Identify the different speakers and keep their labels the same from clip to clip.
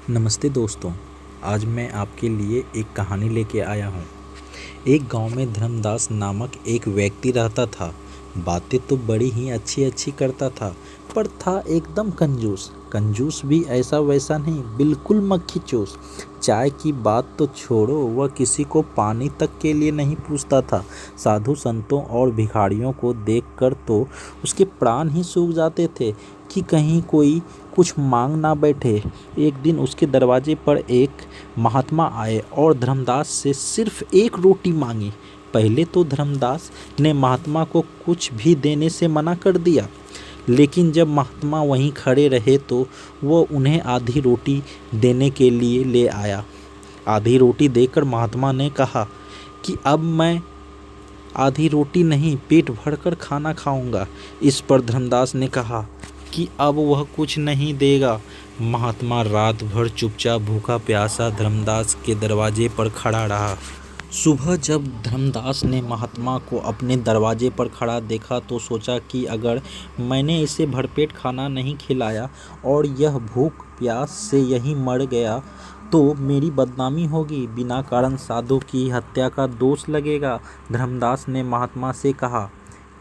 Speaker 1: नमस्ते दोस्तों। आज मैं आपके लिए एक कहानी लेके आया हूँ। एक गांव में धर्मदास नामक एक व्यक्ति रहता था। बातें तो बड़ी ही अच्छी अच्छी करता था, पर था एकदम कंजूस। कंजूस भी ऐसा वैसा नहीं, बिल्कुल मक्खी चूस। चाय की बात तो छोड़ो, वह किसी को पानी तक के लिए नहीं पूछता था। साधु संतों और भिखारियों को देखकर तो उसके प्राण ही सूख जाते थे कि कहीं कोई कुछ मांग ना बैठे। एक दिन उसके दरवाजे पर एक महात्मा आए और धर्मदास से सिर्फ एक रोटी मांगी। पहले तो धर्मदास ने महात्मा को कुछ भी देने से मना कर दिया, लेकिन जब महात्मा वहीं खड़े रहे तो वो उन्हें आधी रोटी देने के लिए ले आया। आधी रोटी देकर महात्मा ने कहा कि अब मैं आधी रोटी नहीं, पेट भरकर खाना खाऊंगा। इस पर धर्मदास ने कहा कि अब वह कुछ नहीं देगा। महात्मा रात भर चुपचाप भूखा प्यासा धर्मदास के दरवाजे पर खड़ा रहा। सुबह जब धर्मदास ने महात्मा को अपने दरवाजे पर खड़ा देखा तो सोचा कि अगर मैंने इसे भरपेट खाना नहीं खिलाया और यह भूख प्यास से यहीं मर गया तो मेरी बदनामी होगी, बिना कारण साधु की हत्या का दोष लगेगा। धर्मदास ने महात्मा से कहा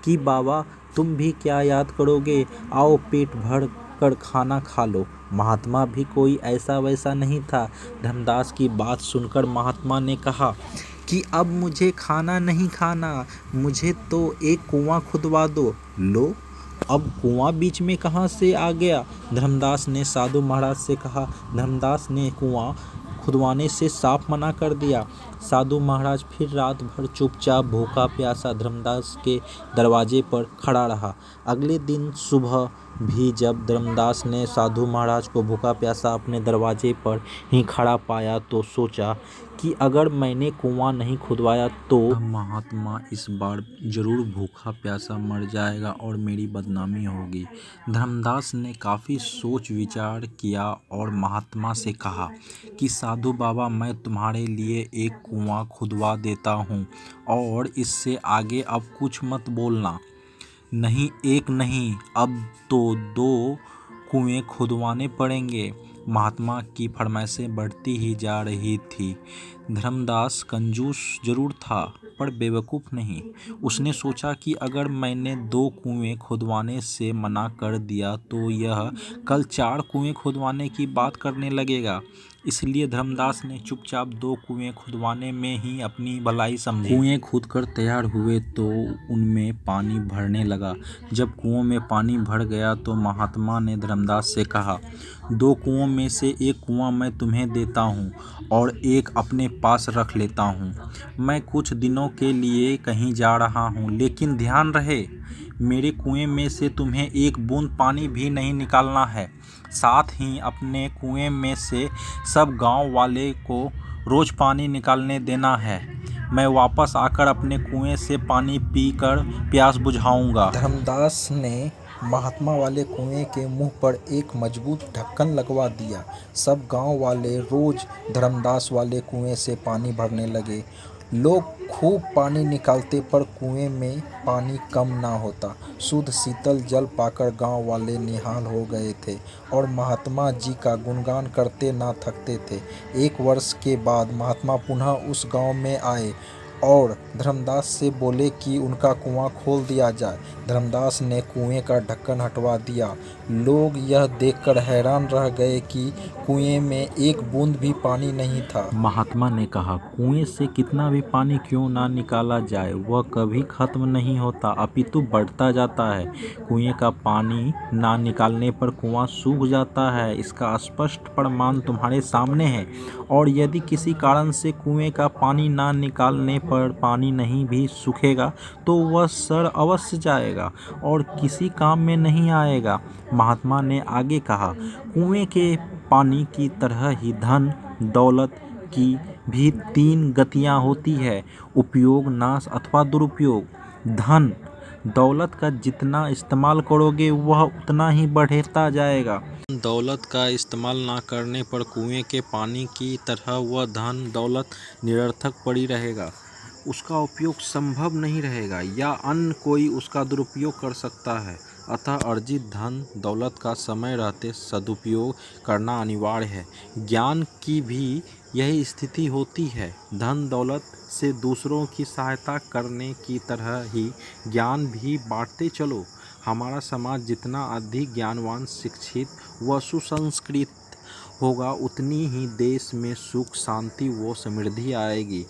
Speaker 1: कि बाबा, तुम भी क्या याद करोगे, आओ पेट भर कर खाना खा लो। महात्मा भी कोई ऐसा वैसा नहीं था। धर्मदास की बात सुनकर महात्मा ने कहा कि अब मुझे खाना नहीं खाना, मुझे तो एक कुआं खुदवा दो। लो, अब कुआं बीच में कहाँ से आ गया? धर्मदास ने साधु महाराज से कहा। धर्मदास ने कुआं खुदवाने से साफ मना कर दिया। साधु महाराज फिर रात भर चुपचाप भूखा प्यासा धर्मदास के दरवाजे पर खड़ा रहा। अगले दिन सुबह भी जब धर्मदास ने साधु महाराज को भूखा प्यासा अपने दरवाजे पर ही खड़ा पाया तो सोचा कि अगर मैंने कुआं नहीं खुदवाया तो महात्मा इस बार जरूर भूखा प्यासा मर जाएगा और मेरी बदनामी होगी। धर्मदास ने काफ़ी सोच विचार किया और महात्मा से कहा कि साधु बाबा, मैं तुम्हारे लिए एक कुआं खुदवा देता हूँ और इससे आगे अब कुछ मत बोलना। नहीं, एक नहीं, अब तो 2 कुएं खुदवाने पड़ेंगे। महात्मा की फरमाइशें बढ़ती ही जा रही थी। धर्मदास कंजूस जरूर था पर बेवकूफ़ नहीं। उसने सोचा कि अगर मैंने 2 कुएं खुदवाने से मना कर दिया तो यह कल 4 कुएं खुदवाने की बात करने लगेगा। इसलिए धर्मदास ने चुपचाप 2 कुएं खुदवाने में ही अपनी भलाई समझी। कुएं खुदकर तैयार हुए तो उनमें पानी भरने लगा। जब कुओं में पानी भर गया तो महात्मा ने धर्मदास से कहा, 2 कुओं में से एक कुआं मैं तुम्हें देता हूँ और एक अपने पास रख लेता हूँ। मैं कुछ दिनों के लिए कहीं जा रहा हूँ, लेकिन ध्यान रहे, मेरे कुएं में से तुम्हें एक बूंद पानी भी नहीं निकालना है। साथ ही अपने कुएं में से सब गांव वाले को रोज़ पानी निकालने देना है। मैं वापस आकर अपने कुएं से पानी पीकर प्यास बुझाऊंगा। धर्मदास ने महात्मा वाले कुएं के मुंह पर एक मजबूत ढक्कन लगवा दिया। सब गांव वाले रोज धर्मदास वाले कुएं से पानी भरने लगे। लोग खूब पानी निकालते पर कुएं में पानी कम ना होता। शुद्ध शीतल जल पाकर गांव वाले निहाल हो गए थे और महात्मा जी का गुणगान करते ना थकते थे। 1 वर्ष के बाद महात्मा पुनः उस गांव में आए और धर्मदास से बोले कि उनका कुआं खोल दिया जाए। धर्मदास ने कुएं का ढक्कन हटवा दिया। लोग यह देखकर हैरान रह गए कि कुएं में एक बूंद भी पानी नहीं था। महात्मा ने कहा, कुएं से कितना भी पानी क्यों ना निकाला जाए, वह कभी खत्म नहीं होता, अपितु बढ़ता जाता है। कुएं का पानी ना निकालने पर कुआं सूख जाता है, इसका स्पष्ट प्रमाण तुम्हारे सामने है। और यदि किसी कारण से कुएं का पानी ना निकालने पर पानी नहीं भी सूखेगा तो वह सड़ अवश्य जाएगा और किसी काम में नहीं आएगा। महात्मा ने आगे कहा, कुएं के पानी की तरह ही धन दौलत की भी 3 गतियां होती है, उपयोग, नाश अथवा दुरुपयोग। धन दौलत का जितना इस्तेमाल करोगे वह उतना ही बढ़ता जाएगा। दौलत का इस्तेमाल ना करने पर कुएं के पानी की तरह वह धन दौलत निरर्थक पड़ी रहेगा, उसका उपयोग संभव नहीं रहेगा या अन्य कोई उसका दुरुपयोग कर सकता है। अतः अर्जित धन दौलत का समय रहते सदुपयोग करना अनिवार्य है। ज्ञान की भी यही स्थिति होती है। धन दौलत से दूसरों की सहायता करने की तरह ही ज्ञान भी बांटते चलो। हमारा समाज जितना अधिक ज्ञानवान, शिक्षित व सुसंस्कृत होगा, उतनी ही देश में सुख, शांति व समृद्धि आएगी।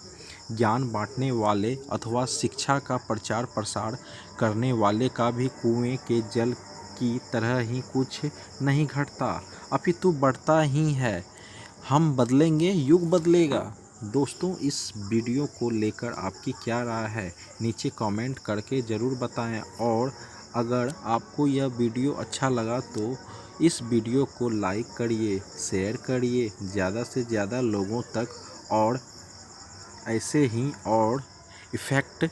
Speaker 1: ज्ञान बांटने वाले अथवा शिक्षा का प्रचार प्रसार करने वाले का भी कुएं के जल की तरह ही कुछ नहीं घटता, अपितु बढ़ता ही है। हम बदलेंगे, युग बदलेगा। दोस्तों, इस वीडियो को लेकर आपकी क्या राय है, नीचे कमेंट करके ज़रूर बताएं। और अगर आपको यह वीडियो अच्छा लगा तो इस वीडियो को लाइक करिए, शेयर करिए ज़्यादा से ज़्यादा लोगों तक। और ऐसे ही और इफ़ेक्ट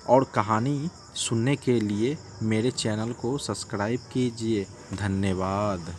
Speaker 1: और कहानी सुनने के लिए मेरे चैनल को सब्सक्राइब कीजिए। धन्यवाद।